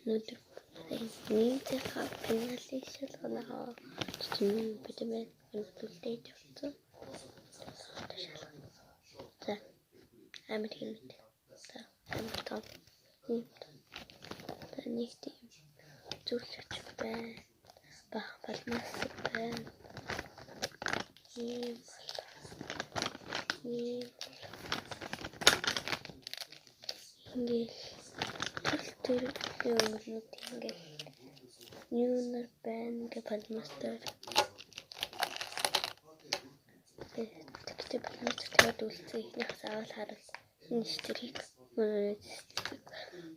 Өнөөдөр нэг хаппинали шалганаа чинь битэмэн үлдээж авсан. За амар хэмэд. За амар том. Нэг тийм зүрлэгч байна. Бах балмас байна. Ингээл тэр өнгөлнүүд ингээл нүүнэр байна гэ балмастер. Тэгтээ балмастер тэгээд үлцээ ихнийхээс авал харал энэ штрик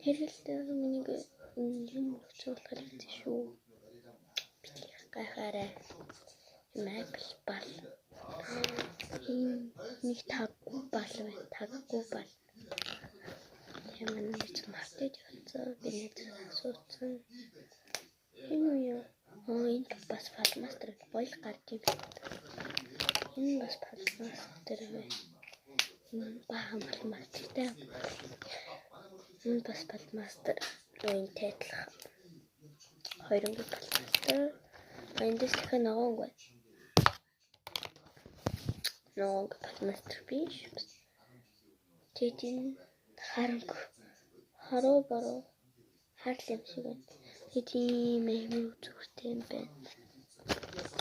хэрэлтэй миний юм зөвлөхөр хийсэн шүү. Бичих гайхаарай. Мэкл бал. Нэг таггүй бал байна. Таггүй бал. Ямар нэг юм хатаж явцсан. Би нэг асуусан. Энэ юу? Энэ бас балмастер боёл гарч юм. Энэ бас балмастер байна. Бахан балмастертэй. Энэ бас балмастер. Энтэй адилхан. Хоёрын балмастер. Эндээс их ногоон байна. Ногоон балмастер биш. Тэгээд харуу баруу харл юм шиг байна. Тийм юм зүгтэй юм байна.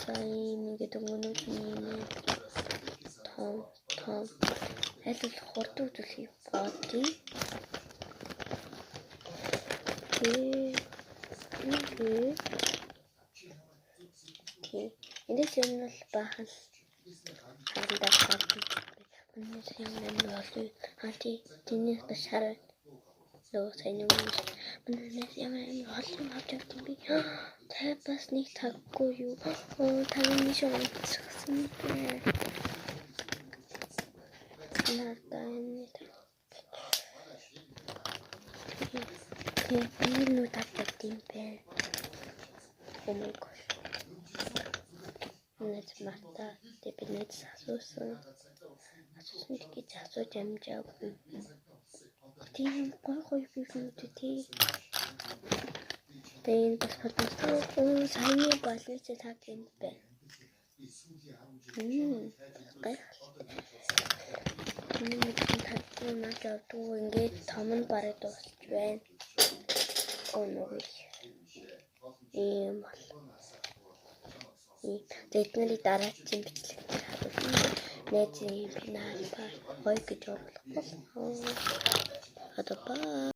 За ингээд өнгөнүүд юм том аль болох хурдан үзүүлэх бодъё. Эндээс юм бол баахан харандаа гардаг. Өнөөс юм болов хати тэнийх бас хараа. Лөө сайн юм. Өнөөс ямар олон авч явсан би. Та бас нэг таггүй юу? Таны шоу хийсэн бэ? Надаа энэ юу татдаг юм бэ? Oh my gosh. Нэг мата тэпнэт асуусан гэж асууж амжаагүй. Тийм гой бизнүүд тий. Тэгээд бас бодсон саяны боловч таг юм байна. Нэг таггүй мал явдаг ингээд том нь бараг дуусч байна. Өнөөдөр ийм бол тэдний дараачийн бичлэг найзын финал ба гоё гэж бодлоо. Одоо